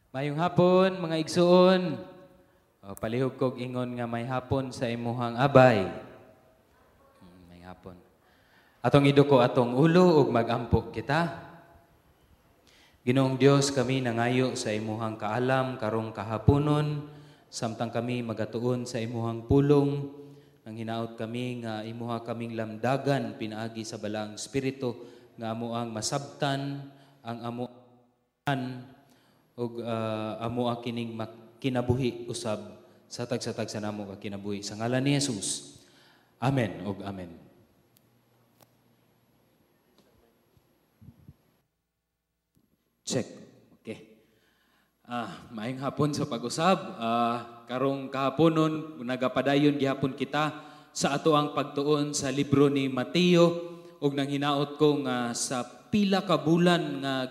Mayong hapon, mga igsuon. Palihog kog ingon nga may hapon sa imuhang abay. May hapon. Atong iduko atong ulo ug magampo kita. Ginoong Dios, kami nangayo sa imuhang kaalam karong kahaponon, samtang kami magatuon sa imuhang pulong. Nang hinaot kami nga imuha kaming lamdagan pinaagi sa balang espiritu nga amuang masabtan ang amuan ug amo kining kinabuhi usab sa tag sa namo ka kinabuhi sa ngalan ni Jesus. Amen ug amen. Check. Okay. Maayong hapon sa pag-usab. Karong kahaponon nagapadayon gihapon kita sa ato ang pagtuon sa libro ni Mateo ug nang hinaot ko nga sa pila ka bulan nga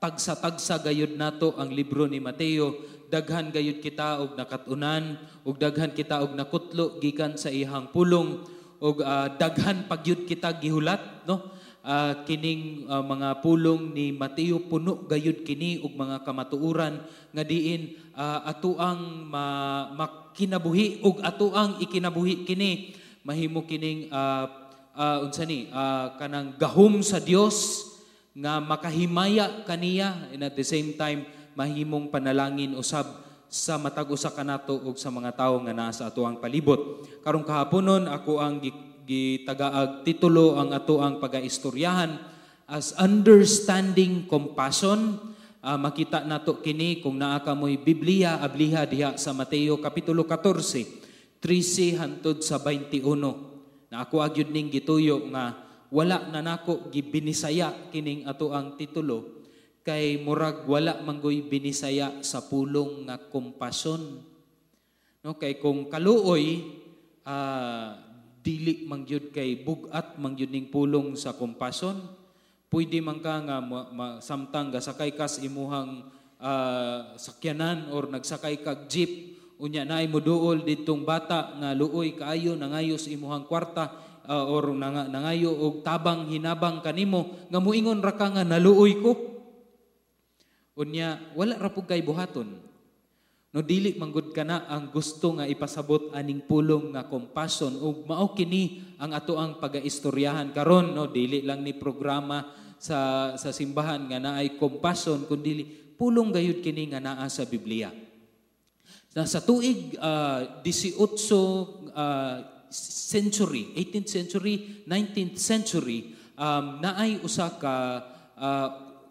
tagsa gayud nato ang libro ni Mateo, daghan gayud kita og nakatunan ug daghan kita og nakutlo gikan sa ihang pulong ug daghan pagyud kita gihulat, no? Kining mga pulong ni Mateo puno gayud kini og mga kamatuoran nga diin atuang makinabuhi ug atuang ikinabuhi kini mahimo kining kanang gahom sa Dios nga makahimaya kaniya, and at the same time mahimong panalangin usab sa matag usa kanato ug sa mga tawo nga naa sa atuang palibot. Karong kahaponon ako ang gitagaag titulo ang atuang pagaistoryahan as Understanding Compassion. Makita nato kini kung naa ka mo'y Biblia abliha diha sa Mateo kapitulo 14 13 hangtod sa 21. Na ako agyud ning gituyo nga wala na nako gibinisaya kining ato ang titulo kay murag wala manggoy binisaya sa pulong nga kompasyon, no? Kay kung kaluoy dili mangyud kay bugat mangyud ning pulong sa kompasyon, pwede man ka nga samtang gasakay kas imuhang sakyanan or nagsakay kag jeep unya naay moduol didtong bata nga luoy kaayo nangayos imuhang kwarta or nangayo og tabang hinabang kanimo nga muingon ra ka nga naluoy ko. Unya wala ra pud kay buhaton. No dili manggod kana ang gusto nga ipasabot aning pulong nga compassion ug mao kini ang ato ang pagaistoryahan karon, no? Dili lang ni programa sa simbahan nga naay compassion kundi pulong gayud kini nga naa sa Biblia. Sa tuig 18 century, 18th century, 19th century, naay usa ka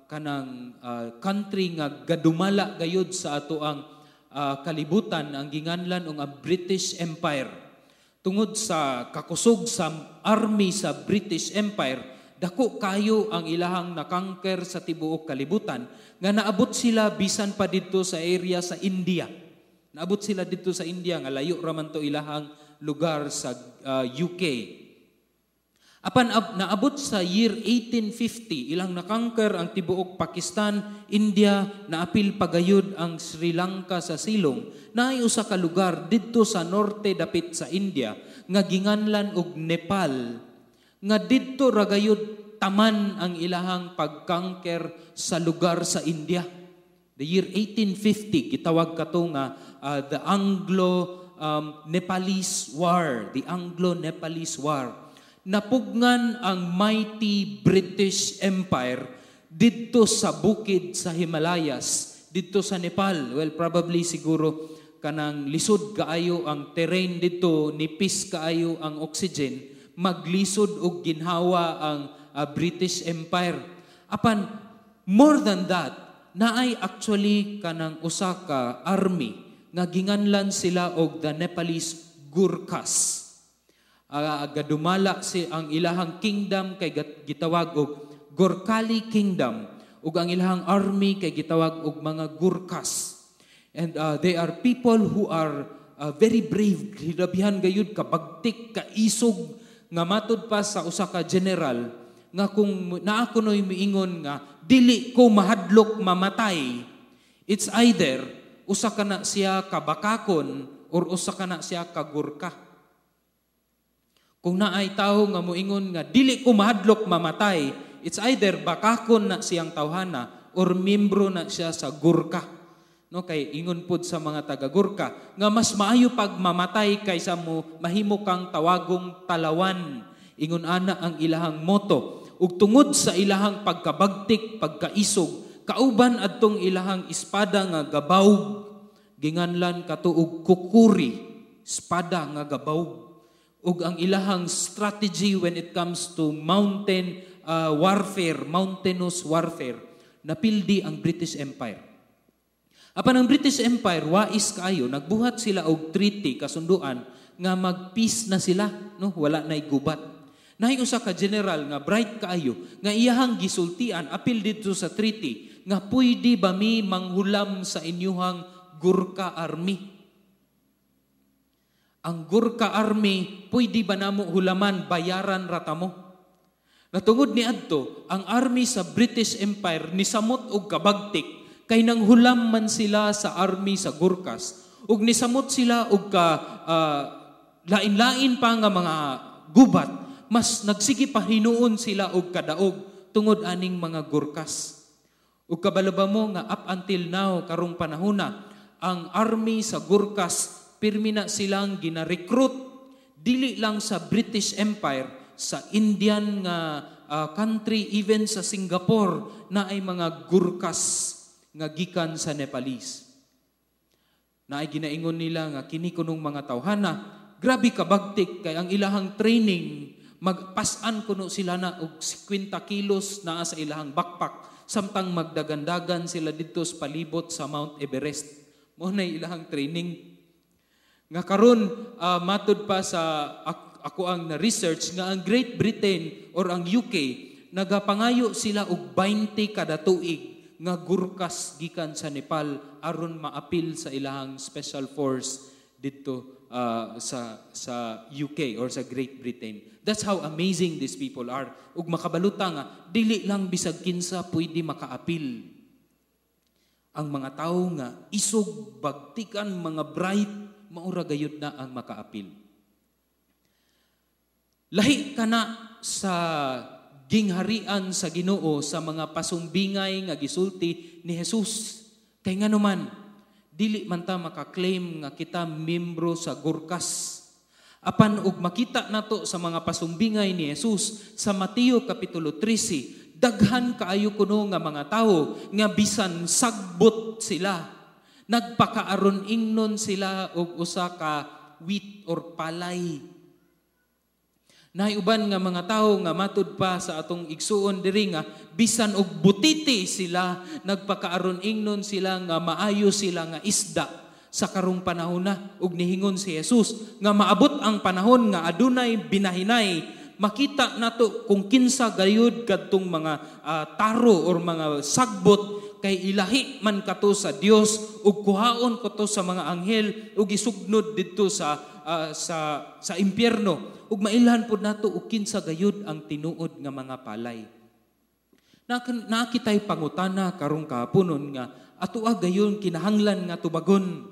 kanang country nga gadumala gayud sa ato ang kalibutan ang ginganlan og ang British Empire. Tungod sa kakusog sa army sa British Empire, dako kayo ang ilahang nakangker sa tibuok kalibutan nga naabot sila bisan pa didto sa area sa India. Naabot sila dito sa India nga layo ra man to ilahang lugar sa UK. Apan naabot sa year 1850, ilang nakangker ang tibuok Pakistan, India, naapil pagayud ang Sri Lanka sa silong. Naay usa ka lugar didto sa norte dapit sa India nga ginganlan og Nepal. Nga didto ra gayud taman ang ilahang pagkangker sa lugar sa India. The year 1850 gitawag kato nga the Anglo-Nepalese War, the Anglo-Nepalese War. Napugnan ang mighty British Empire didto sa bukid sa Himalayas, didto sa Nepal. Well, probably siguro kanang lisod kaayo ang terrain didto, nipis kaayo ang oxygen, maglisod og ginhawa ang British Empire. Apan more than that, naay actually kanang usa ka army nga ginganlan sila og the Nepalese Gurkhas. Gadumala si ang ilahang kingdom kay gitawag og Gorkhali Kingdom ug ang ilahang army kay gitawag og mga Gurkhas. And they are people who are very brave, hilabihan gayud kabagtik, kaisog nga matud pa sa usa ka general nga kung naa kunoy miingon nga dili ko mahadlok mamatay, it's either usa kana siya kabakakon or usa kana siya kagurka. Kung naay tawo nga moingon nga dili ko mahadlok mamatay, it's either bakakon na siyang tawhana or membro na siya sa Gurkha. no, kay ingon pod sa mga taga-Gurkha nga mas maayo pag mamatay kaysa mo mahimo kang tawagong talawan. Ingon ana ang ilahang moto. Ug tungod sa ilahang pagkabagtik, pagkaisog, kauban adtong ilahang espada nga gabawg, ginganlan katuog kukuri, espada nga gabawg. Ug ang ilahang strategy when it comes to mountain warfare, mountainous warfare, napildi ang British Empire. Apan ang British Empire, wais kaayo, nagbuhat sila og treaty, kasunduan, nga mag-peace na sila, no? Wala na'y gubat. Nahay usa ka general nga bright kaayo, nga iyahang gisultian, apil dito sa treaty, nga pwede ba mi manghulam sa inyuhang Gurkha Army? Ang Gurkha Army, pwede ba namo hulaman, bayaran ratamo? Natungod ni adto, ang army sa British Empire nisamot og kabagtik, kay nang hulam man sila sa army sa Gurkhas, ug nisamot sila og lain-lain pa nga mga gubat, mas nagsige pa hinuon sila og kadaog tungod aning mga Gurkhas. Ug kabalaba mo nga up until now karong panahona, ang army sa Gurkhas pirmi na silang gina-recruit dili lang sa British Empire, sa Indian nga country, even sa Singapore na ay mga Gurkhas nga gikan sa Nepalese. Na ay ginaingon nila nga kini kunong mga tawhana, grabe kabagtik kay ang ilahang training, magpasan kuno sila na og 50 kilos na sa ilahang backpack, samtang magdagandagan sila dito sa palibot sa Mount Everest. Mo na ilahang training. Nga karon matud pa sa ako ang na-research nga ang Great Britain or ang UK, nagapangayo sila og 20 kada tuig nga Gurkhas gikan sa Nepal aron maapil sa ilahang special force dito sa UK or sa Great Britain. That's how amazing these people are. Ug makabaluta nga, dili lang bisag kinsa pwede makaapil. Ang mga tao nga isog, bagtikan, mga bright, maura gayud na ang makaapil. Lahi ka na sa gingharian sa Ginoo sa mga pasumbingay nga gisulti ni Jesus. Kay nga naman, dili man ta makaklaim nga kita membro sa Gurkhas. Apan ug makita nato sa mga pasumbingay ni Jesus sa Mateo kapitulo 13, daghan kaayo kuno nga mga tawo nga bisan sagbot sila, nagpakaaron ingnon sila og usa ka wheat or palay. Naay uban nga mga tawo nga matud pa sa atong igsuon diri nga bisan og butiti sila, nagpakaaron ingnon sila nga maayo sila nga isda sa karong panahon na. Ug nihingon si Jesus nga maabot ang panahon nga adunay binahinay, makita nato kung kinsa gayud kadtong mga taro or mga sagbot, kay ilahi man kato sa Dios ug kuhaon ko to sa mga anghel ug isugnod didto sa impyerno. Ug mailhan pod nato ug kinsa gayud ang tinuod nga mga palay. Nakitay pangutana karong kahaponon nga ato gayon kinahanglan nga tubagon.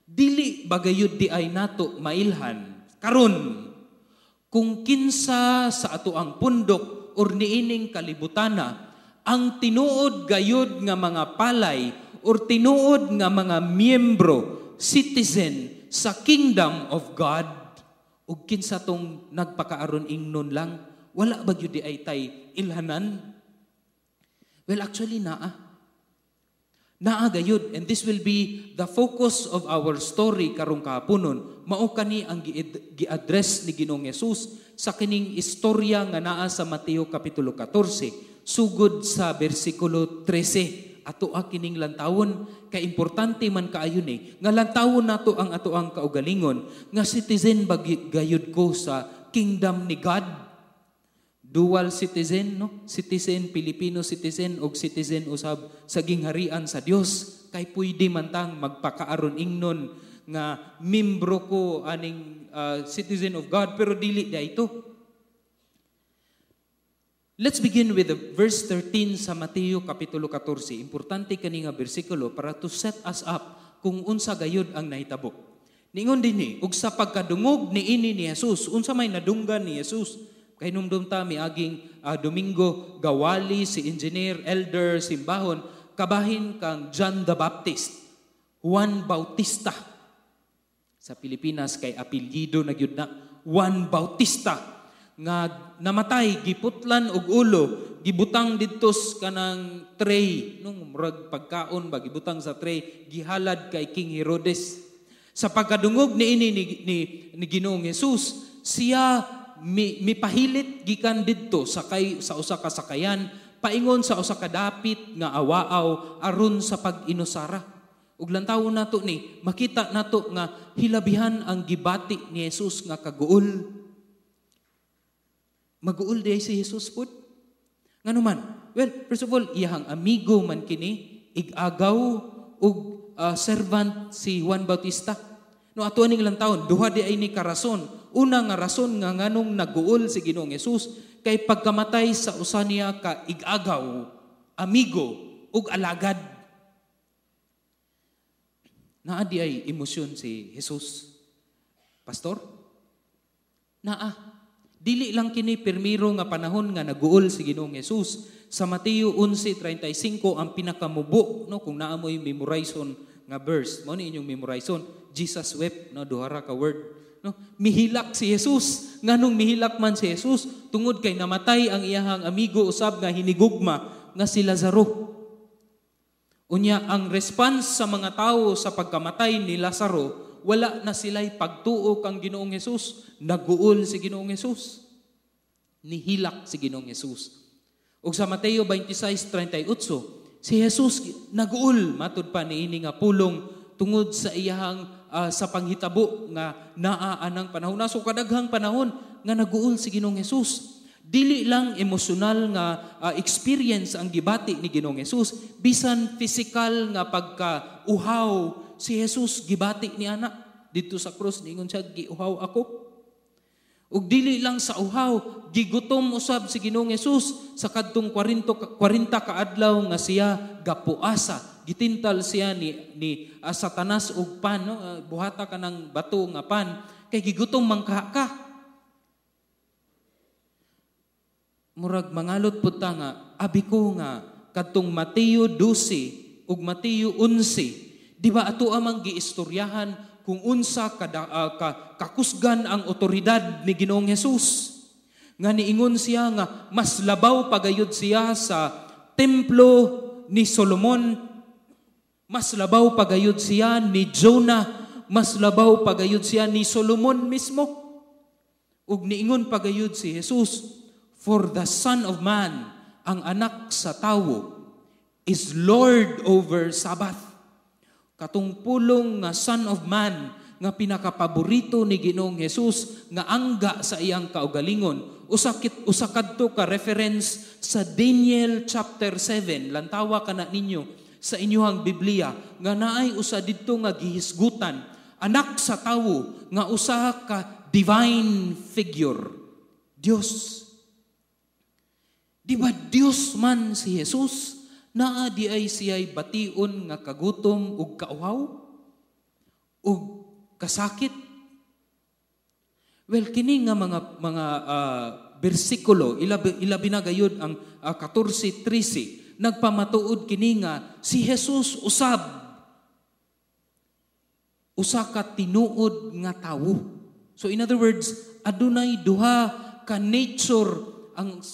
Dili ba gayud di ay nato mailhan karon kung kinsa sa ato ang pundok or niining kalibutana ang tinuod gayud nga mga palay or tinuod nga mga miyembro, citizen sa kingdom of God, ug kinsa tong nagpakaaron ingnon lang, wala ba gyud di ay tay ilhanan? Well, actually naa gayud, and this will be the focus of our story karong kahaponon. Mao kani ang gi-address ni Ginoong Hesus sa kining istorya nga naa sa Mateo kapitulo 14 sugod sa bersikulo 13. Ato kining lantawon, kay importante man kaayo ni nga lantawon nato ang ato ang kaugalingon nga citizen gayud ko sa kingdom ni God. Dual citizen, no? Citizen, Filipino citizen, o citizen usab sa gingharian sa Dios. Kay pwede man tang magpakaaron ingnon nga membro ko aning citizen of God, pero dili da ito. Let's begin with the verse 13 sa Mateo kapitulo 14. Importante kani nga bersikulo para to set us up kung unsa gayud ang nahitabo. Ningon dinhi, ug sa pagkadungog niini ni Jesus, unsa may nadunggan ni Jesus? Kay numdum ta miaging Domingo gawali si engineer, elder, simbahon, kabahin kang John the Baptist. Juan Bautista. Sa Pilipinas kay apelyido na gyud na Juan Bautista nga namatay giputlan og ulo, gibutang didtos kanang tray nung murag pagkaon ba gibutang sa tray, gihalad kay King Herodes. Sa pagkadungog niini ni Ginoong Hesus, siya mipahilit gikan didto sakay sa usa ka sakayan paingon sa usa ka dapit nga awaaw aron sa pag-inusara. Ug lantaw nato ni makita nato nga hilabihan ang gibati ni Jesus nga kaguol. Maguol di si Jesus pud. Nganuman? Well, first of all, iyahang amigo man kini, igagaw ug servant si Juan Bautista. No ato aning lantaw, duha di ay ni karason. Una nga rason nga nganong naguol si Ginoong Jesus kay pagkamatay sa usa niya ka igagaw, amigo ug alagad. Naa di ay emosyon si Jesus. Pastor? Naa. Dili lang kini pirmiro nga panahon nga naguol si Ginoong Jesus. Sa Mateo 11:35 ang pinakamubo no kung naa mo'y memorization nga verse. Mao ni inyong memorization. Jesus wept no duhara ka word. No, mihilak si Jesus. Nganong mihilak man si Jesus tungod kay namatay ang iyahang amigo usab nga hinigugma nga si Lazaro. Unya, ang response sa mga tao sa pagkamatay ni Lazaro, wala na sila'y pagtuo kang Ginoong Hesus. Naguol si Ginoong Hesus. Nihilak si Ginoong Hesus. Ug sa Mateo 26:38, si Jesus naguol, matud pa niini nga pulong tungod sa iyahang sa panghitabo nga naa anang panahon. So kadaghang panahon nga naguol si Ginoong Hesus. Dili lang emosyonal nga experience ang gibati ni Ginoong Hesus, bisan physical nga pagka-uhaw si Jesus gibati ni ana dito sa krus niingon siya giuhaw ako. Ug dili lang sa uhaw, gigutom usab si Ginoong Hesus sa kadtong 40 ka adlaw nga siya gapuasa. Gitintal siya ni Satanas og pan, no? Buhata ka ng bato nga pan kay gigutom man ka. Murag mangalot pud ta nga abi ko nga kadtong Mateo 12 ug Mateo 11, di ba ato amang giistoryahan kung unsa kakusgan ang otoridad ni Ginoong Hesus. Nga niingon siya nga mas labaw pagayod siya sa templo ni Solomon, mas labaw pagayod siya ni Jonah, mas labaw pagayod siya ni Solomon mismo. Ug niingon pagayod si Jesus, for the Son of Man, ang anak sa tawo, is Lord over Sabbath. Katong pulong nga Son of Man, nga pinakapaborito ni Ginoong Hesus, nga angga sa iyang kaugalingon, usa kadto ka reference sa Daniel chapter 7. Lantawa ka na ninyo sa inyong Biblia, nga naay usa didto nga gihisgutan, anak sa tawo, nga usa ka divine figure, Dios. Di ba Diyos man si Jesus? Naa di ay siya'y bation nga kagutom ug kauhaw? Ug kasakit? Well, kini nga mga bersikulo, ilabi na gayud ang 14:13, nagpamatuod kini nga si Jesus usab usa ka tinuod nga tawo. So in other words, adunay duha ka nature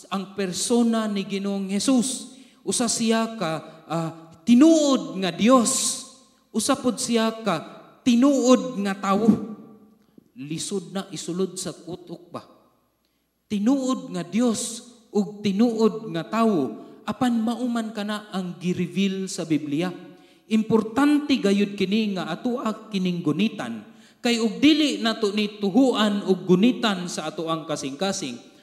ang persona ni Ginoong Hesus. Usa siya ka tinuod nga Dios, usa pod siya ka tinuod nga tawo. Lisod na isulod sa utok ba? Tinuod nga Dios ug tinuod nga tawo, apan mauman kana ang gi-reveal sa Biblia. Importante gayud kini nga atoa kining gunitan, kay ug dili nato ni tuhuan ug gunitan sa atoang kasing-kasing.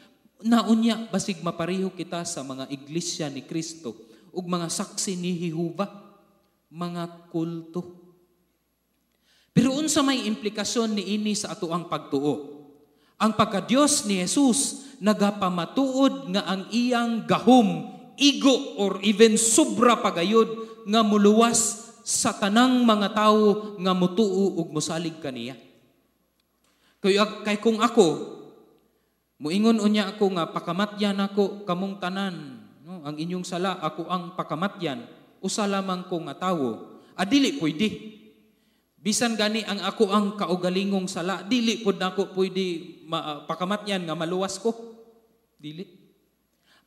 Naunya basig mapareho kita sa mga iglesia ni Kristo ug mga saksi ni Jehova, mga kulto. Pero unsa may implikasyon niini sa atoang pagtuo? Ang pagka-Dios ni Jesus nagapamatuod nga ang iyang gahom, igo or even sobra pagayod nga muluwas sa tanang mga tawo nga mutuo ug mosalig kaniya. Kay kung ako muingon unya ako nga pakamatyan ako kamong tanan, no? Ang inyong sala ako ang pakamatyan, usa lamang ko nga tawo. Adili pwede. Bisan gani ang ako ang kaugalingong sala, dili pod nako pwede pakamatyan nga maluwas ko. Dili.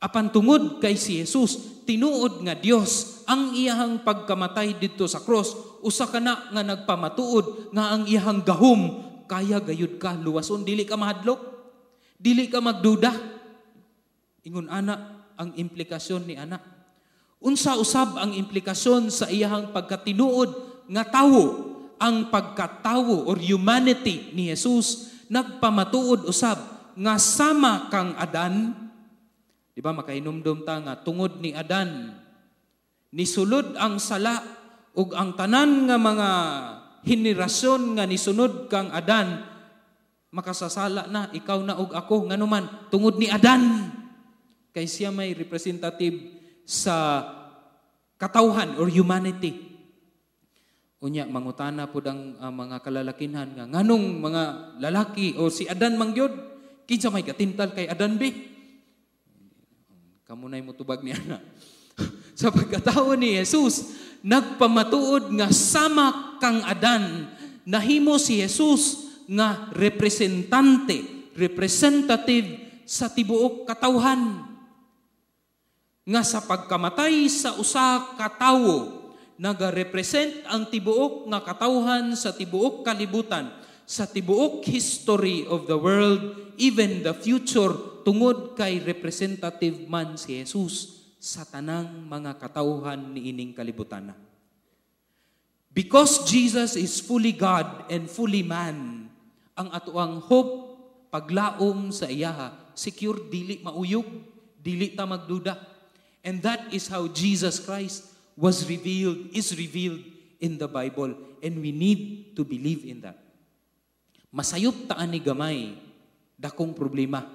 Apan tungod kay si Jesus, tinuod nga Dios ang iyahang pagkamatay didto sa cross, usa kana nga nagpamatuod nga ang iyahang gahom kaya gayud ka luwason, dili ka mahadlok, dili ka magduda. Ingon ana ang implikasyon ni ana. Unsa usab ang implikasyon sa iyahang pagkatinuod nga tawo? Ang pagkatawo or humanity ni Jesus nagpamatuod usab nga sama kang Adan. Di ba makahinumdum ta nga tungod ni Adan nisulod ang sala ug ang tanan nga mga henerasyon nga nisunod kang Adan makasasala na ikaw na ug ako nganuman tungod ni Adan kay siya may representative sa katawhan or humanity. Unya mangutana pud ang mga kalalakinhan nga nganong mga lalaki o si Adan mangyod kinsa may katintal kay Adan be? Kamunay mo tubag ni ana. Sa pagkatawo ni Jesus, nagpamatuod nga sama kang Adan, nahimo si Jesus nga representative sa tibuok katawhan. Nga sa pagkamatay sa usa ka tawo, naga-represent ang tibuok nga katawhan sa tibuok kalibutan, sa tibuok history of the world, even the future, tungod kay representative man si Jesus sa tanang mga katawhan ni ining kalibutan. Because Jesus is fully God and fully man, ang atoang hope, paglaom sa iyaha, secure, dili mauyog, dili ta magduda. And that is how Jesus Christ is revealed in the Bible, and we need to believe in that. Masayop taan ni gamay, dakong problema.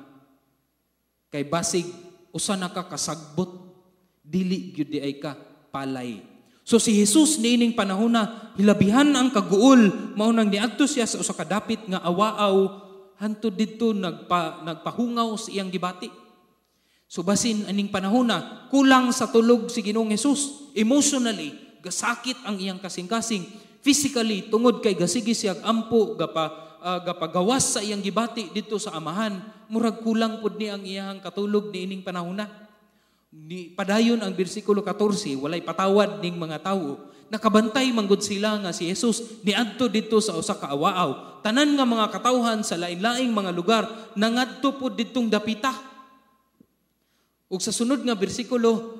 Kay basig, usa na ka kasagbot, dili gyud di ay ka palay. So si Jesus niining panahon na, hilabihan ang kaguol, maunang niadto siya sa usa ka dapit nga awaaw, hantud didto nagpahungaw sa iyang gibati. So basin aning panahon na kulang sa tulog si Ginoong Hesus, emotionally gasakit ang iyang kasing-kasing, physically tungod kay gasigi siya ampo gapagawas sa iyang gibati dito sa amahan, murag kulang pud ni ang iyang katulog niining panahon na. Ni padayon ang bersikulo 14, walay patawad ning mga tawo. Nakabantay manggod sila nga si Jesus niadto dito sa usa ka awaaw. Tanan nga mga katawhan sa lain-laing mga lugar nangadto pud didtong dapita. Ug sa sunod nga bersikulo,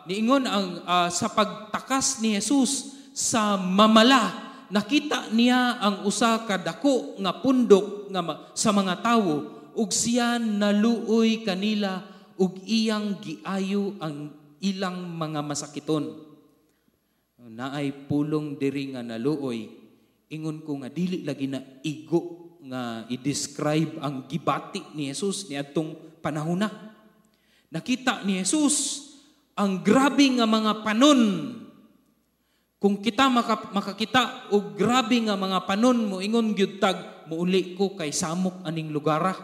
niingon ang sa pagtakas ni Jesus sa mamala, nakita niya ang usa ka dako nga pundok nga sa mga tawo ug siya naluoy kanila ug iyang giayo ang ilang mga masakiton. Naay pulong diri nga naluoy, ingon ko nga dili lagi na igo nga i-describe ang gibati ni Jesus niadtong panahon na. Nakita ni Jesus ang grabe nga mga panon. Kung kita makakita og grabe nga mga panon, moingon gyud tag muuli ko kay samok aning lugara.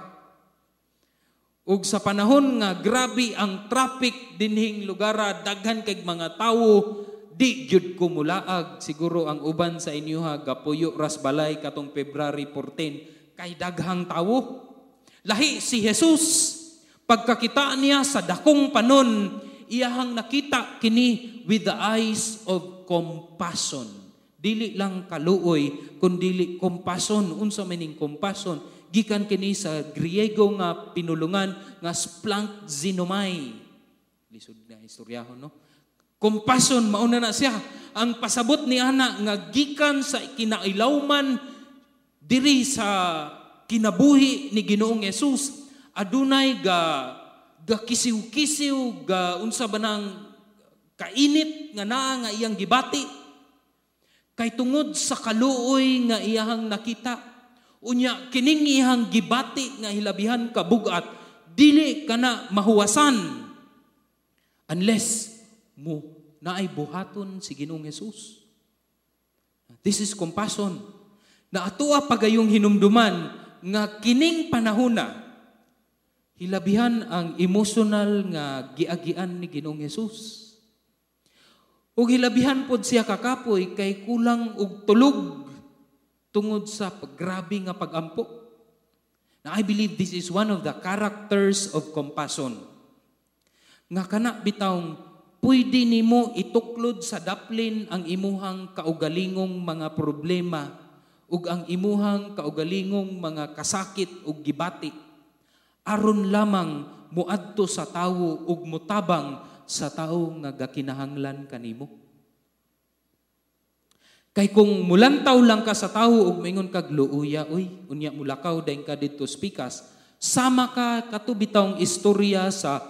Ug sa panahon nga grabe ang traffic dinhing lugara, daghan kay mga tawo, di gyud ko mulaag. Siguro ang uban sa inyo gapuyo ras balay katong February 14 kay daghang tawo. Lahi si Jesus. Pagkakita niya sa dakong panon, iyahang nakita kini with the eyes of compassion. Dili lang kaluoy, kundi compassion. Unsa meaning compassion? Gikan kini sa Griego nga pinulungan nga splankzinomai. Lisod na istoryahon, no? Compassion, mauna na siya. Ang pasabot ni ana nga gikan sa kinailawman diri sa kinabuhi ni Ginoong Hesus, adunay ga kisiw-kisiw, ga unsa ba nang kainit nga naa nga iyang gibati. Kay tungod sa kaluoy nga iyahang nakita, unya kining iyahang gibati nga hilabihan kabugat, dili kana mahuwasan unless mo naay buhaton si Ginoong Hesus. This is compassion. Na atoa pagayong hinumduman nga kining panahon na hilabihan ang emotional nga giagian ni Ginoong Hesus. Ug hilabihan pod siya kakapoy kay kulang og tulog. tungod sa grabe nga pagampo. Now, I believe this is one of the characters of compassion. Nga kana bitawng pwede nimo ituklod sa daplin ang imuhang kaugalingong mga problema ug ang imuhang kaugalingong mga kasakit ug gibati aron lamang muadto sa tawo ug mutabang sa tawo nga gakinahanglan kanimo. Kay kung mulantaw lang ka sa tawo ug moingon kag luuya, unya mulakaw dayon ka dito spikas, sama ka katubitawng istorya sa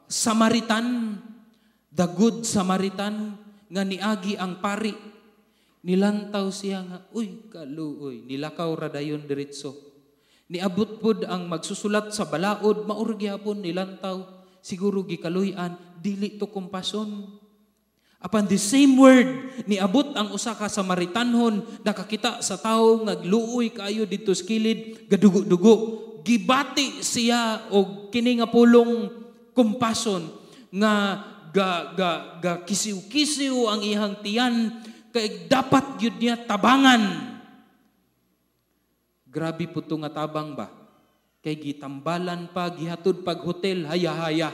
Samaritan, the good Samaritan nga niagi ang pari. Nilantaw siya nga, kaluoy, nilakaw ra dayon diretso. Niabot pud ang magsusulat sa balaod, maor gyapon nilantaw, siguro gikaluy-an, dili to kompasyon. Apan the same word, niabot ang usa ka Samaritanhon, nakakita sa tawo ngagluoy kaayo dito sa kilid, gadugo-dugo. Gibati siya og kini nga pulong compassion nga kisiw-kisiw ang iyang tiyan kay dapat gyud niya tabangan. Grabe po ito nga tabang ba? Kay gitambalan pa, gihatod pag hotel, haya-haya.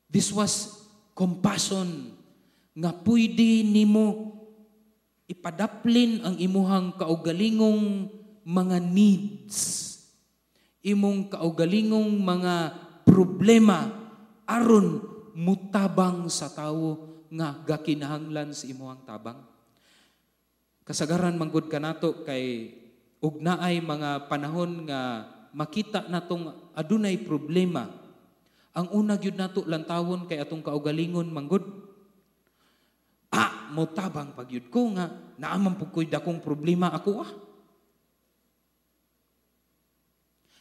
This was compassion nga pwede nimo ipadaplin ang imuhang kaugalingong mga needs, imong kaugalingong mga problema aron mutabang sa tawo nga gakinahanglan sa imuhang tabang. Kasagaran manggod kanato kay ug naay mga panahon nga makita natong adunay problema. Ang una gyud nato lantawon kay atong kaugalingon manggod. Motabang pagyud ko nga naaman pud koy dakong problema ako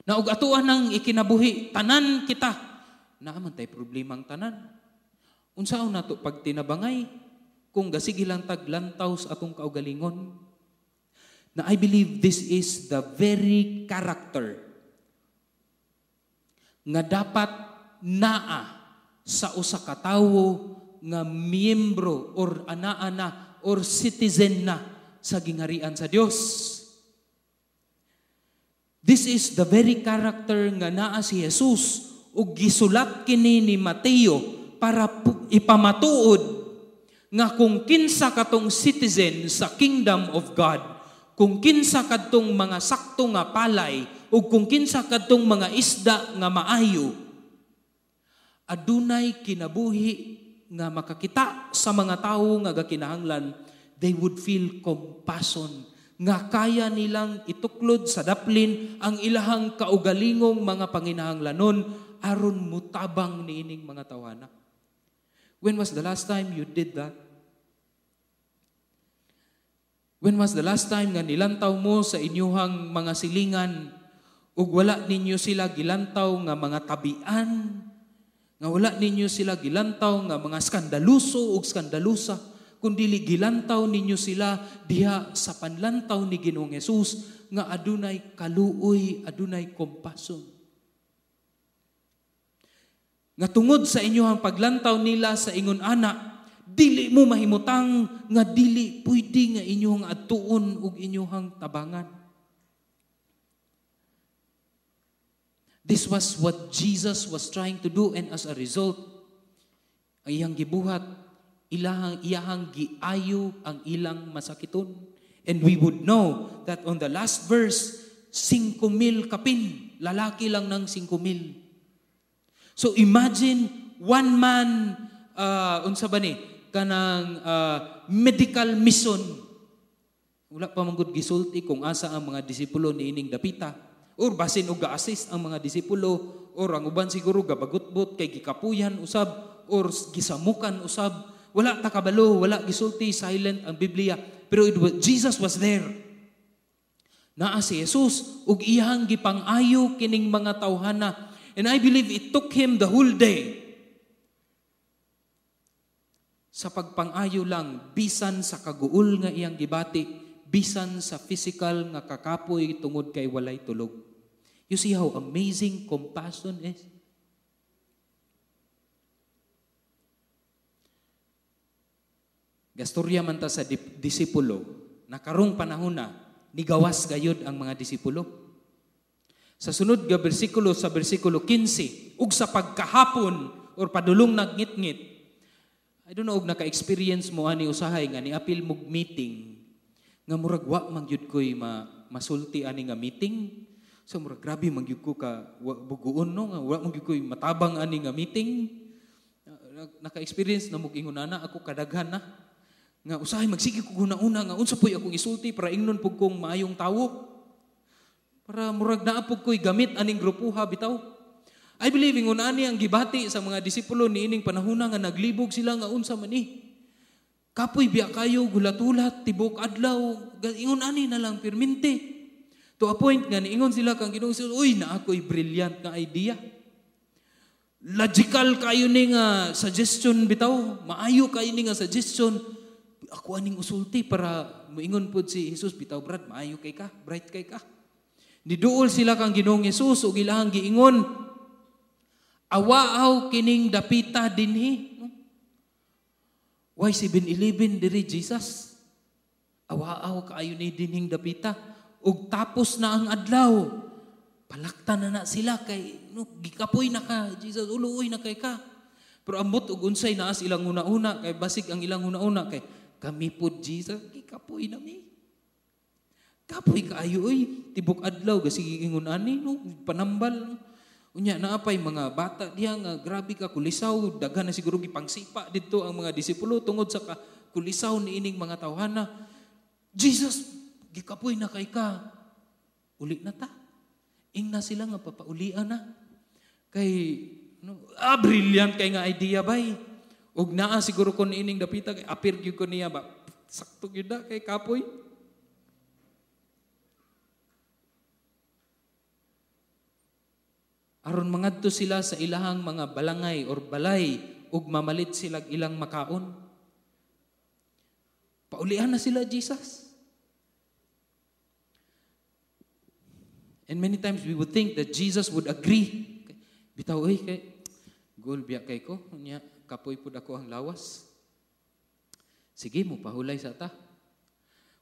Naog atuan nang ikinabuhi tanan kita. Naaman tay problemang tanan. Unsaon nato pag tinabangay kung gasige lang taglantaw sa atong kaugalingon? Na I believe this is the very character nga dapat naa sa usa ka tawo nga miyembro or ana-ana or citizen na sa gingharian sa Dios. This is the very character nga naa si Jesus ug gisulat kini ni Mateo para ipamatuod nga kung kinsa katong citizen sa kingdom of God, kung kinsa kadtong mga sakto nga palay ug kung kinsa kadtong mga isda nga maayo, adunay kinabuhi nga makakita sa mga tawo nga gakinahanglan, they would feel compassion nga kaya nilang ituklod sa daplin ang ilahang kaugalingong mga panginahanglanon aron mutabang niining mga tawana. When was the last time you did that? When was the last time nga nilantaw mo sa inyuhang mga silingan ug wala ninyo sila gilantaw nga mga tabian, nga wala ninyo sila gilantaw nga mga skandaluso ug skandalusa, kundi gilantaw ninyo sila diha sa panlantaw ni Ginoong Hesus nga adunay kaluoy, adunay kompasyon. Nga tungod sa inyong paglantaw nila sa ingon ana, dili mo mahimutang nga dili pwede nga inyong atuon ug inyong tabangan. This was what Jesus was trying to do, and as a result, ang iyang gibuhat, iyahang giayo ang ilang masakiton. And we would know that on the last verse, 5,000 kapin, lalaki lang ng 5,000. So imagine one man, unsa ba ni, kanang medical mission. Wala pa manggod gisulti kung asa ang mga disipulo niining dapita. Or basin o ga-assist ang mga disipulo, or ang uban siguro gabagutbot kay gikapuyan usab, or gisamukan usab. Wala takabalo, wala gisulti, silent ang Biblia. Pero Jesus was there. Naa si Jesus, ug iyang gipang-ayo kining mga tawhana. And I believe it took him the whole day. Sa pagpang-ayo lang, bisan sa kaguol nga iyang gibati, bisan sa physical nga kakapoy tungod kay walay tulog. You see how amazing compassion is? Gastorya man ta sa disipulo, na karong panahon na, nigawas gayod ang mga disipulo. Sa sunod nga bersikulo, sa bersikulo 15, ug sa pagkahapon, or padulong nagngit-ngit, I don't know, naka-experience mo ani usahay nga niapil mog meeting, nga murag wa mangyud ko'y masulti ani nga meeting. So murag grabe mangyud ko ka buguon no, nga wa mangyud ko'y matabang ani nga meeting. Naka-experience na mog ingon ana ako kadaghan na. Nga usahay magsige ko una nga unsa poy akong isulti para ingnon pug kong maayong tawo. Para murag naa pug ko'y gamit aning grupuha bitaw. I believe ingon ani ang gibati sa mga disipulo niining panahona nga naglibog sila nga unsa man ni. Kapoy biya kayo gulat-ulat tibok adlaw ingon ani na lang permente. To a point nga niingon sila kang Ginoo, uy na ako'y brilliant nga idea. Logical kayo ni nga suggestion bitaw, maayo kayo ni nga suggestion. Ako aning usulti para moingon pod si Jesus bitaw, brad, maayo kay ka, bright kay ka. Niduol sila kang Ginoong Jesus ug ilahang giingon, awaaw kining dapita dinhi. Why 7-Eleven diri Jesus? Awaaw kaayo ni dinhing dapita. Ug tapos na ang adlaw. Palaktan na sila kay gikapoy na ka Jesus, uluoy na kay ka. Pero ambot ug unsay naas ilang una-una kay basig ang ilang una-una kay kami pod Jesus gikapoy na mi. Kapoy kaayo oy tibok adlaw gasig ingon ani no panambal. Unya naapay mga bata diha nga grabe ka kulisaw, daghan na siguro gipangsipa didto ang mga disipulo tungod sa kulisaw niining mga tawhana. Jesus, gikapoy na kay ka. Uli na ta. Ingna sila nga papaulian na. Kay brilliant kay nga idea bay. Ug naa siguro kon niining dapita kay apir gyud ko niya ba. Sakto gyud na kay kapoy. Aron mangadto sila sa ilahang mga balangay or balay ug mamalit sila ilang makaon. Paulian na sila Jesus. And many times we would think that Jesus would agree. Bitaw kay gol biya kay ko unya kapoy pud ako ang lawas. Sige mo pahulay sa ta.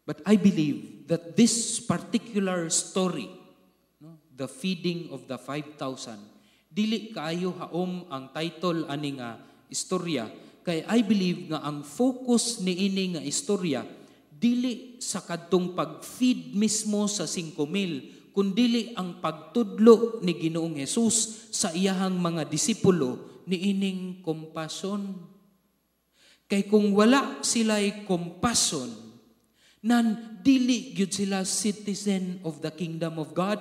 But I believe that this particular story, the feeding of the 5,000. Dili kaayo haom ang title ani nga istorya. Kay I believe nga ang focus ni ini nga istorya dili sa kadtong pag-feed mismo sa 5,000, kundili ang pagtudlo ni Ginoong Hesus sa iyahang mga disipulo ni ining kompasyon. Kay kung wala sila'y kompasyon, nan dili gyud sila citizen of the kingdom of God.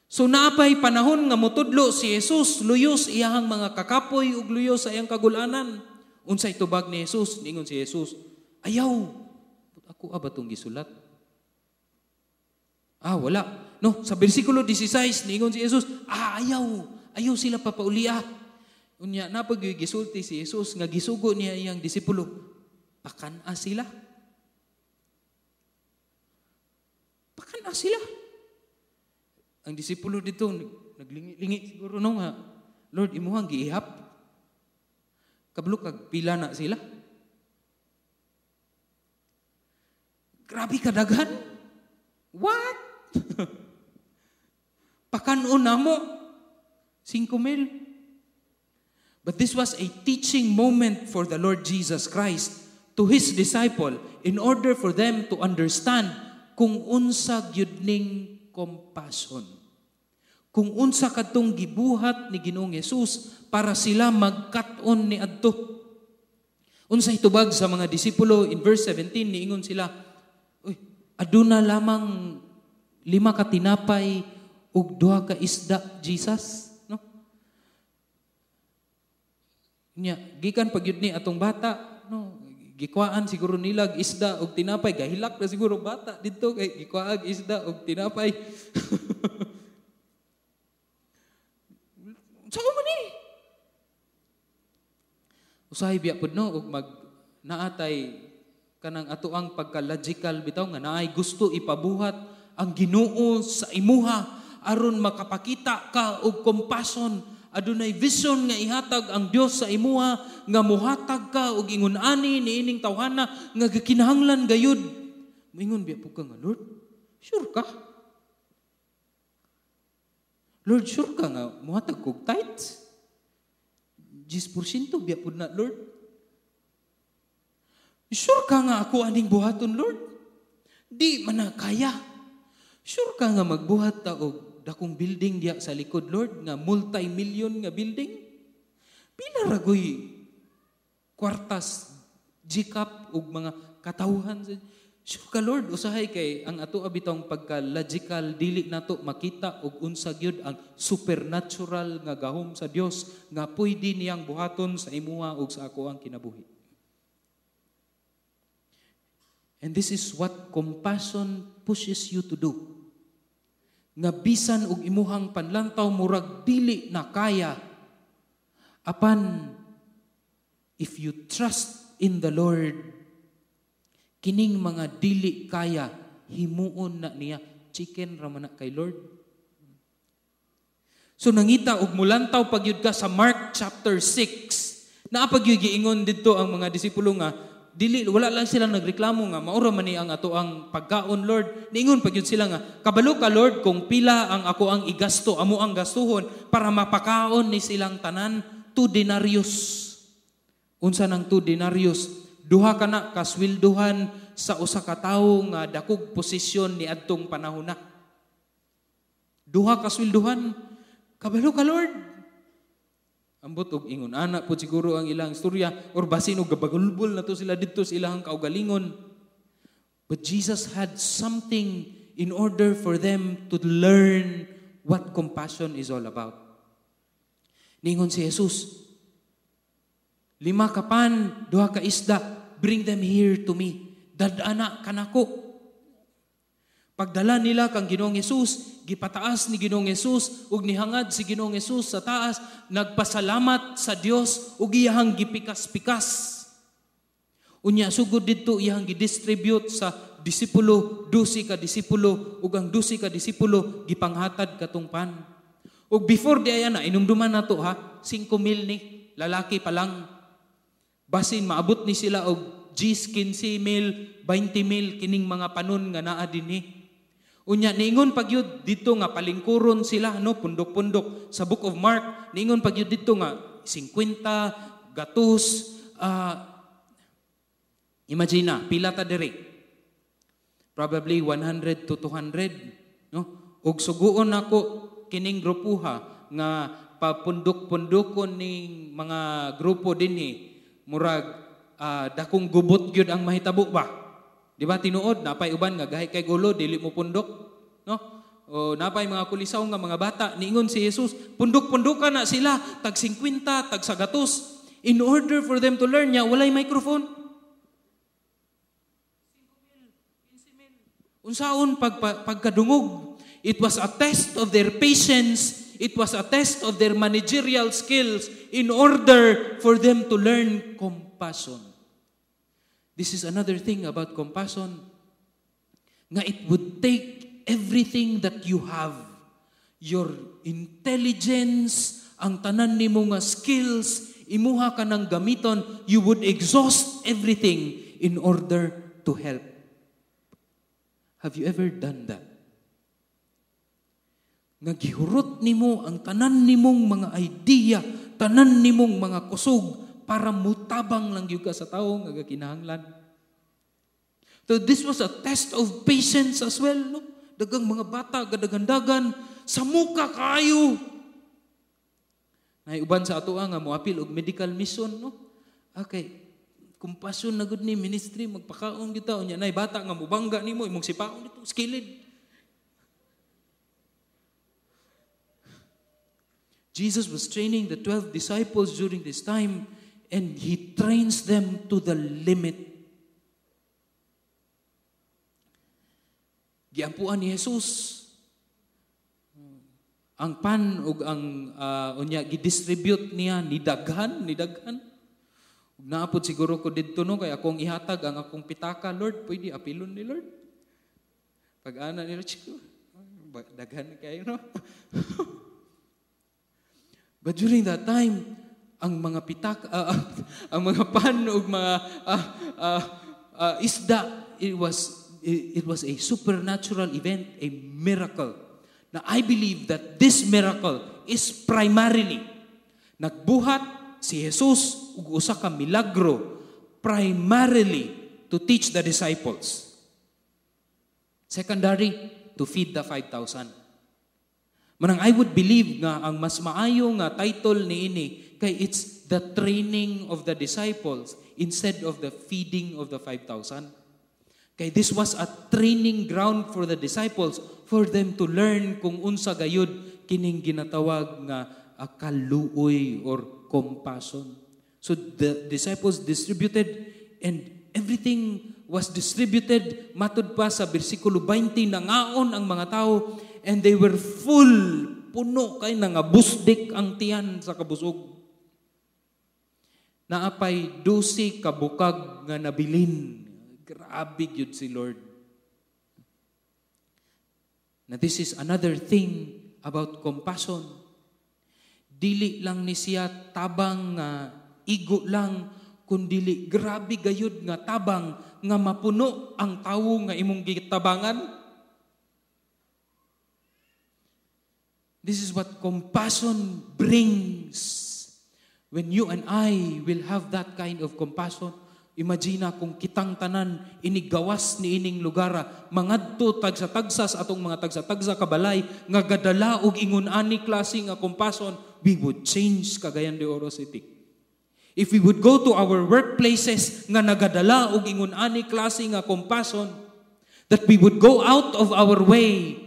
So naapay panahon nga motudlo si Jesus, luyos iyahang mga kakapoy ug luyos sa iyang kagulanan. Unsay tubag ni Jesus? Ningon si Jesus, ayaw. Ako abatong gisulat? Wala. No, sa bersikulo 16 ningon si Jesus, ayaw. Ayaw sila papauliya. Unya napag gisulti si Jesus nga gisugo niya iyang disipulo. Pakana sila. Pakana sila. Ang disipulo dito, naglingi siguro no nga, Lord, imuhang giihap. Kabalo kag pila na sila. Grabe kadaghan. What? Pakanon na mo. 5,000. But this was a teaching moment for the Lord Jesus Christ to His disciple in order for them to understand kung unsa gyud ning compassion. Kung unsa kadtong gibuhat ni Ginoong Hesus para sila magkat-on ni adto. Unsa hitubag sa mga disipulo in verse 17 niingon sila, aduna lamang 5 ka tinapay ug 2 ka isda, Jesus, no? Nya gikan pagyud ni atong bata, no? Gikwaan siguro nila isda og tinapay, gahilak na siguro bata didto kay gikwaag isda og tinapay. Saan man ni? Usahay biya pud no og naatay kanang atoang pagka-logical bitaw nga naay gusto ipabuhat ang Ginoo sa imuha aron makapakita ka og compassion Adunay vision nga ihatag ang Dios sa imuha, nga muhatag ka og ingon ani niining tawhana nga gikinahanglan gayud. Moingon biya po ka nga, Lord, sure ka? Lord, sure ka nga muhatag kog tithes? 10% biya po na, Lord. Sure ka nga ako aning buhaton, Lord? Di man na kaya. Sure ka nga magbuhat ta og dakong building diya sa likod, Lord, nga multi-million nga building? Pila ragoy kwartas, jikap ug mga katawhan? Sure ka, Lord, usahay kay ang ato abitong pagka-logical dili nato makita og unsa gyud ang supernatural nga gahom sa Dios nga pwede niyang buhaton sa imuha ug sa ako ang kinabuhi. And this is what compassion pushes you to do. Nga bisan og imuhang panlantaw murag dili na kaya, apan if you trust in the Lord, kining mga dili kaya, himuon na niya. Chicken raman na kay Lord. So nangita og mulantaw pagyud ka sa Mark chapter 6. Naa pagyud giingon didto ang mga disipulo nga dili wala lang silang nagreklamo nga maura man ni ang ato ang pagkaon, Lord. Niingon pagyud sila nga kabalo ka, Lord, kung pila ang ako ang igasto, amo ang gastuhon para mapakaon ni silang tanan 2 denarios. Unsa nang 2 denarios? Duha ka na kaswilduhan sa usa ka tawo nga dakog posisyon ni adtong panahon na. Duha kaswilduhan. Kabalo ka, Lord. Ambot og ingon ana pud siguro ang ilang istorya or basin og gabagulbol na to sila didto sa ilang kaugalingon. But Jesus had something in order for them to learn what compassion is all about. Ningon si Jesus, 5 kapan, 2 ka isda, bring them here to me. Dadana kanako. Pagdala nila kang Ginoong Hesus, gipataas ni Ginoong Hesus ug nihangad si Ginoong Hesus sa taas, nagpasalamat sa Dios ug iyang gipikas-pikas. Unya sugod didto iyang gidistribute sa disipulo, 12 ka disipulo ug ang 12 ka disipulo gipanghatad katong pan. Ug before di ayan na inumduman nato ha, 5,000 ni lalaki pa lang. Basin maabot ni sila og 10, 15,000, 20,000 kining mga panon nga naa dinhi. Unya niingon pagyud dito nga palingkuron sila no pundok-pundok sa Book of Mark, niingon pagyud dito nga 50 gatos, imagine na pila ta diri. Probably 100 to 200, no? Ug suguon nako kining grupuha nga papundok-pundokon ning mga grupo dinhi murag dakong gubot gyud ang mahitabo ba? Di ba tinuod napay uban nga gahi kay gulo dili mo pundok, no? O napay mga kulisaw nga mga bata, niingon si Jesus, pundok-pundokan na sila tag 50, tag 100 in order for them to learn nya walay microphone. 5,000, 15,000. Unsaon pagkadungog? It was a test of their patience. It was a test of their managerial skills in order for them to learn compassion. This is another thing about compassion. Nga it would take everything that you have, your intelligence, ang tanan nimo nga skills, imuha ka ng gamiton, you would exhaust everything in order to help. Have you ever done that? Nga gihurot nimo ang tanan nimong mga idea, tanan nimong mga kusog, para mutabang lang yung ka sa tao nga kinahanglan. So this was a test of patience as well, no? Dagang mga bata, gadagandagan, sa muka kayo. Naiuban sa ato nga moapil og medical mission, no? Okay, compassion na gud ni ministry, magpakaon kita, unya nay bata nga mubangga nimo, imong sipaon dito, skilled. Jesus was training the 12 disciples during this time, and He trains them to the limit. Giampuan ni Jesus ang pan ug ang unya gidistribute niya ni daghan. Ug naapod siguro ko didto no kay akong ihatag ang akong pitaka, Lord, pwede apilon ni Lord. Pag-ana ni Lord, daghan kayo no. But during that time, ang mga ang mga pan ug mga isda, it was a supernatural event, a miracle. Now I believe that this miracle is primarily nagbuhat si Jesus ug usa ka milagro primarily to teach the disciples. Secondary, to feed the 5,000. Manang I would believe nga ang mas maayo nga title niini kay it's the training of the disciples instead of the feeding of the 5,000. Kay this was a training ground for the disciples for them to learn kung unsa gayud kining ginatawag nga kaluoy or compassion. So the disciples distributed and everything was distributed. Matud pa sa bersikulo 20, nangaon ang mga tao and they were full, puno kay nangabusdik ang tiyan sa kabusog. Naapay 12 kabukag nga nabilin. Grabe yun si Lord. Now this is another thing about compassion. Dili lang ni siya tabang nga igo lang, kundili grabe gayud nga tabang nga mapuno ang tawo nga imong gitabangan. This is what compassion brings. When you and I will have that kind of compassion, imagine kung kitang tanan inigawas ni ining lugara, mangadto tagsa-tagsa sa atong mga tagsa-tagsa kabalay nga gadala og ingon ani klase nga compassion, we would change Cagayan de Oro City. If we would go to our workplaces nga nagadala og ingon ani klase nga compassion, that we would go out of our way,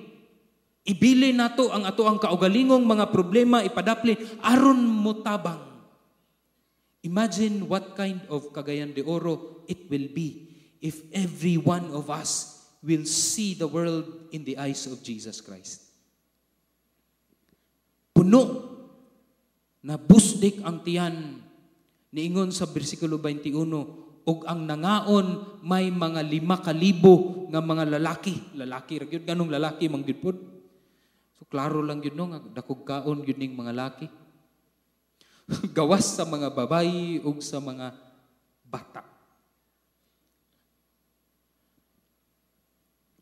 ibili nato ang ato ang kaugalingong mga problema ipadapli aron mutabang. Imagine what kind of Cagayan de Oro it will be if every one of us will see the world in the eyes of Jesus Christ. Puno na busdik ang tiyan, niingon sa bersikulo 21, ug ang nangaon may mga 5,000 nga mga lalaki ra gyud, ganong lalaki man gyud pod. So klaro lang gyud no nga dakog kaon gyud ning mga lalaki. Gawas sa mga babayi ug sa mga bata.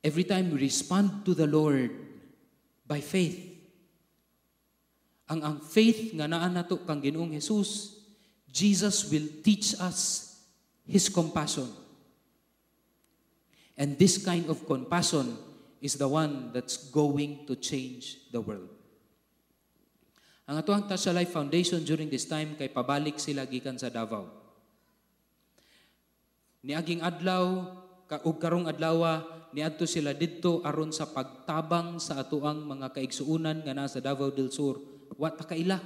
Every time we respond to the Lord by faith, ang faith nga naa nato kang Ginoong Jesus, Jesus will teach us His compassion. And this kind of compassion is the one that's going to change the world. Ang atuang Touch a Life Foundation during this time kay pabalik sila gikan sa Davao. Niaging adlaw ug karong adlaw niadto sila didto aron sa pagtabang sa atuang mga kaigsuonan nga naa sa Davao del Sur. Wa ta kaila.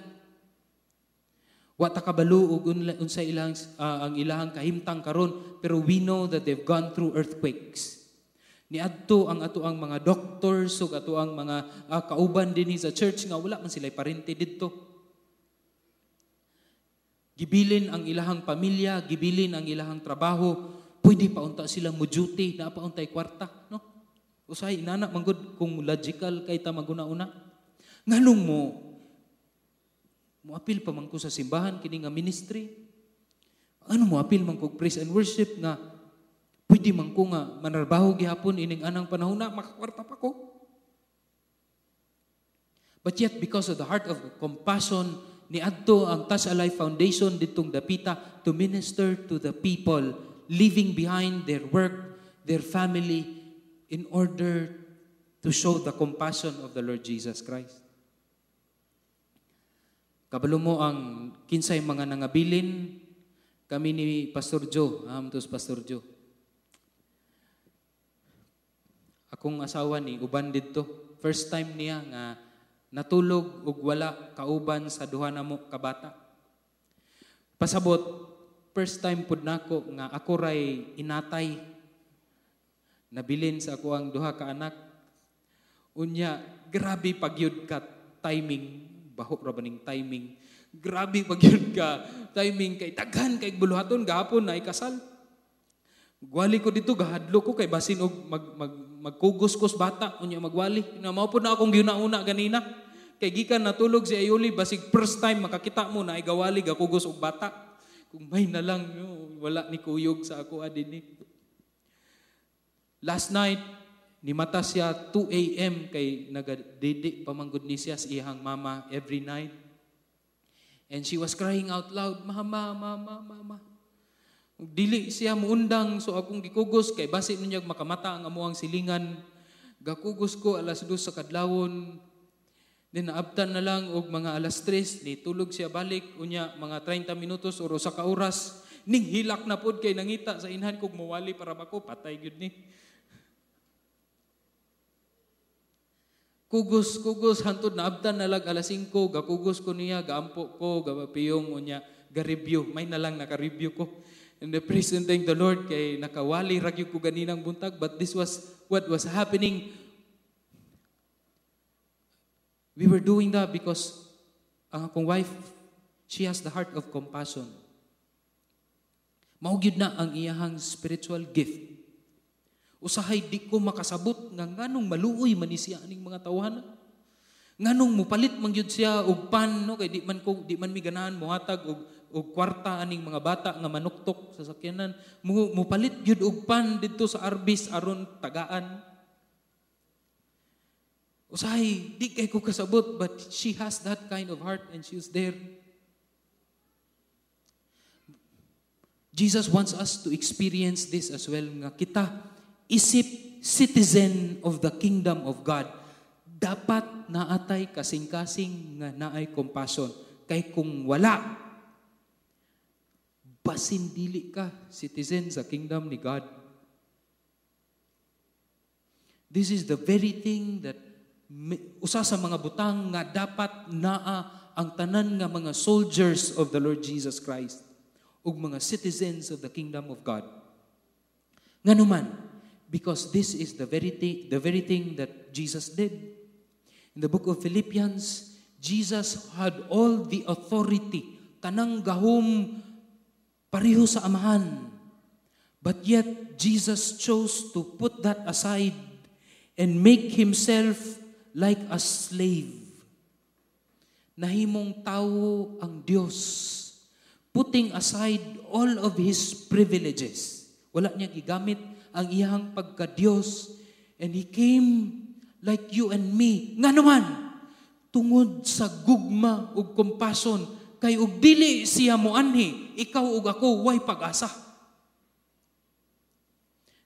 Wa ta kabalo ug unsa ilang ang ilahang kahimtang karon, pero we know that they've gone through earthquakes. Niadto ang atoang mga doctors ug atoang mga kauban dinhi sa church nga wala man sila parente didto. Gibilin ang ilahang pamilya, gibilin ang ilahang trabaho, pwede pa unta sila mo duty, na pa untay kwarta, no? Usay inana manggod kung logical kay ta maguna-una. Nganong mo apil pa man ko sa simbahan kini nga ministry. Ano mo apil man ko praise and worship nga pwede man ko nga manarbaho gihapon ining anang panahon na makakwarta pa ko. But yet because of the heart of compassion, niadto ang Touch a Life Foundation ditong dapita to minister to the people leaving behind their work, their family in order to show the compassion of the Lord Jesus Christ. Kabalo mo ang kinsay mga nangabilin, kami ni Pastor Joe, Pastor Joe. Akong asawa ni uban didto, first time niya nga natulog ug wala kauban sa duha na mo kabata. Pasabot, first time pud nako nga ako ray inatay. Nabilin sa ako ang duha ka anak. Unya, grabe pagyud ka timing, baho ra baning timing. Grabe pagyud ka timing kay daghan kay buluhaton gahapon na ikasal. Gwali ko dito gahadlo ko kay basin og magkugos-kos bata unya magwali. Na mao pud na akong ginauna ganina. Kay gikan natulog si Ayuli, basig first time makakita mo na igawalig ako og bata. Kung may na lang, wala ni kuyog sa ako adin. Last night, nimata siya 2 a.m. kay nagadidi pamanggod ni siya sa iyang mama every night. And she was crying out loud, Mama, Mama, Mama. Dili siya muundang, so akong gikugos, kay basi niya makamata ang amuang silingan. Gakugos ko alas 2 sa kadlawon. Then naabtan na lang og mga alas 3, nitulog siya balik, unya mga 30 minutos o sa kauras. Ning hilak na pod kay nangita sa inhan kog mawali para bako, patay gyud ni. Kugos, hantod na abtan na lang alas 5, gakugos ko niya, gaampo ko, gapapiyong, unya, ga-review. May na lang naka-review ko. And the praise and thank the Lord kay nakawali ragyo ko ganinang buntag, but this was what was happening. We were doing that because ang akong wife, she has the heart of compassion. Maugyud na ang iyahang spiritual gift. Usahay di ko makasabot nga nganong maluoy man ni siya aning mga tawhan. Nganong mupalit man gyud siya og pan, no, kay di man mi ganahan mohatag og kwarta aning mga bata nga manuktok sa sakyanan. Mupalit gyud og pan didto sa Arbis aron tagaan. Usahay di kay ko kasabot, but she has that kind of heart and she's there. Jesus wants us to experience this as well, nga kita isip citizen of the kingdom of God. Dapat naatay kasing-kasing nga naay compassion. Kay kung wala, basin dili ka citizen sa kingdom ni God. This is the very thing that usa sa mga butang nga dapat naa ang tanan nga mga soldiers of the Lord Jesus Christ ug mga citizens of the kingdom of God. Nganuman, because this is the very thing that Jesus did. In the book of Philippians, Jesus had all the authority, tanang gahom pareho sa Amahan. But yet, Jesus chose to put that aside and make himself like a slave. Nahimong tao ang Diyos, putting aside all of his privileges. Wala niya gigamit ang iyang pagka-Diyos, and he came like you and me. Nga naman, tungod sa gugma ug compassion, kay ug dili siya moanhi, ikaw ug ako way pag-asa.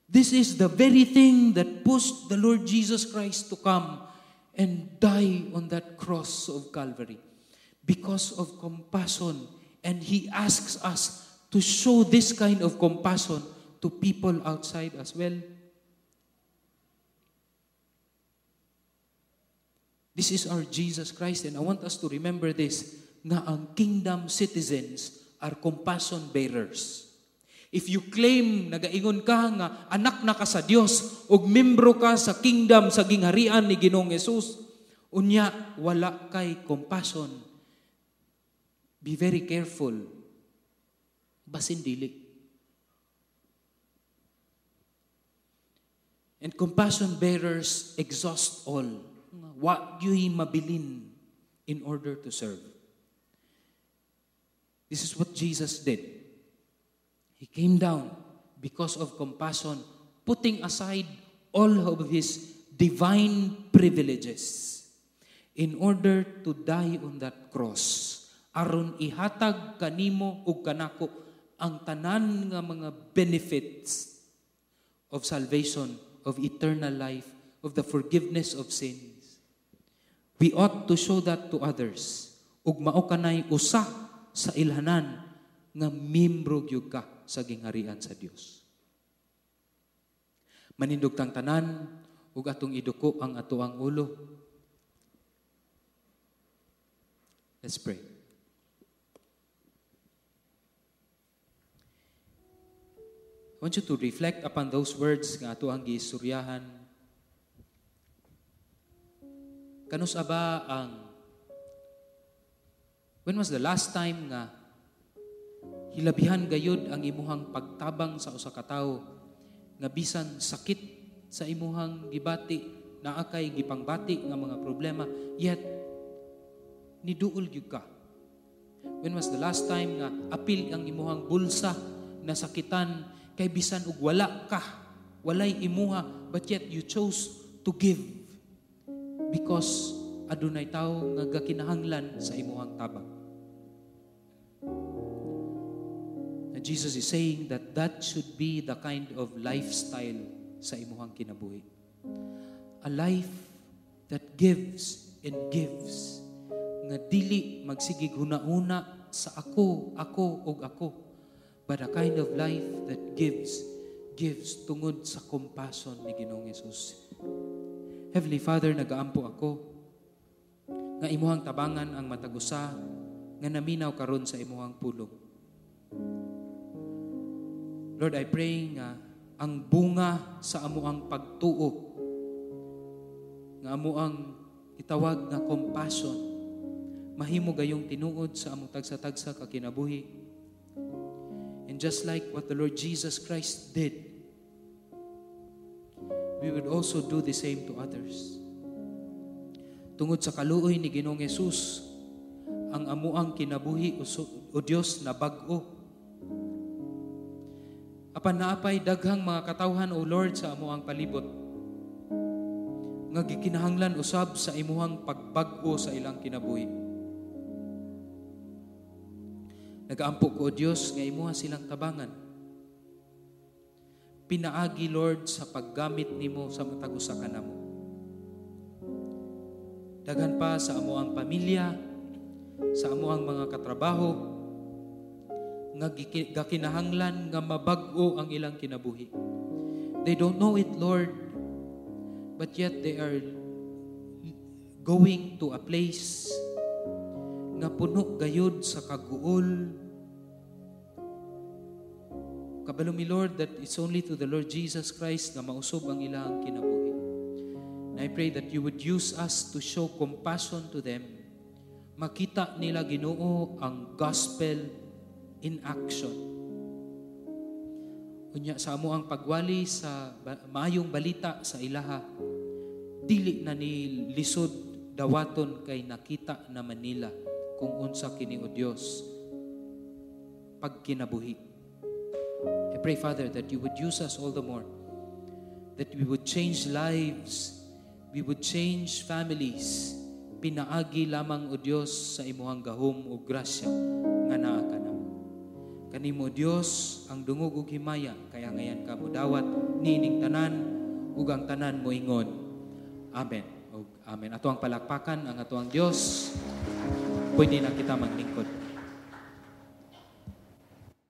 This is the very thing that pushed the Lord Jesus Christ to come and die on that cross of Calvary. Because of compassion. And he asks us to show this kind of compassion to people outside as well. This is our Jesus Christ, and I want us to remember this, nga ang kingdom citizens are compassion bearers. If you claim, nagaingon ka nga anak na ka sa Dios ug membro ka sa kingdom sa gingharian ni Ginoong Hesus, unya wala kay compassion. Be very careful. Basin dili. And compassion bearers exhaust all. What yu'y mabilin in order to serve. This is what Jesus did. He came down because of compassion, putting aside all of his divine privileges in order to die on that cross. Aron ihatag kanimo ug kanako ang tanan nga mga benefits of salvation, of eternal life, of the forgiveness of sins. We ought to show that to others. Ug mao kanay usa sa ilhanan nga membro gyud ka sa gingharian sa Dios. Manindugtang tanan ug atong iduko ang atoang ulo. Let's pray. I want you to reflect upon those words nga ato ang giistoryahan. Kanus aba when was the last time nga hilabihan gayud ang imuhang pagtabang sa usa ka tawo nga bisan sakit sa imuhang gibati, naa kay gipangbati nga mga problema, yet niduol gyud ka. When was the last time nga apil ang imuhang bulsa nasakitan kay bisan ug wala ka, walay imuha, but yet you chose to give because adunay tawo nga gakinahanglan sa imuhang tabang. And Jesus is saying that that should be the kind of lifestyle sa imuhang kinabuhi. A life that gives and gives, nga dili magsigig huna-una sa ako, ug ako, but a kind of life that gives tungod sa compassion ni Ginoong Hesus. Heavenly Father, nagaampo ako nga imuhang tabangan ang matagusa nga naminaw karon sa imuhang pulong. Lord, I pray nga ang bunga sa amuang pagtuo, nga amuang itawag nga compassion, mahimo gayong tinuod sa among tagsa-tagsa ka kinabuhi. And just like what the Lord Jesus Christ did, we would also do the same to others. Tungod sa kaluoy ni Ginoong Hesus, ang amuang kinabuhi o Dios na bag-o. Apan naapay daghang mga katawhan, O Lord, sa amuang palibot, nga gikinahanglan usab sa imuhang pagbag-o sa ilang kinabuhi. Nagaampo ko, O Diyos, nga imuha silang tabangan. Pinaagi, Lord, sa paggamit nimo sa matagusa kanamo. Daghan pa sa amuang pamilya, sa amuang mga katrabaho, nga gakinahanglan nga mabag-o ang ilang kinabuhi. They don't know it, Lord, but yet they are going to a place nga puno gayud sa kaguol. Kabalo mi, Lord, that it's only to the Lord Jesus Christ na mausob ang ilang kinabuhi. And I pray that you would use us to show compassion to them. Makita nila, Ginoo, ang gospel in action. Unya sa amo ang pagwali sa maayong balita sa ilaha, dili na ni lisod dawaton kay nakita na Manila kung unsa kini, O Dios, pagkinabuhi. I pray, Father, that you would use us all the more, that we would change lives, we would change families, pinaagi lamang, O Dios, sa imuhang gahom o grasya nga naa kanamo. Kanimo, Dios, ang dungog ug himaya, kaya ngayon ka mo dawat nining tanan ug ang tanan mo ingon. Amen. Amen. Ato ang palakpakan ang ato ang Dios. Pwede na kita maglingkod.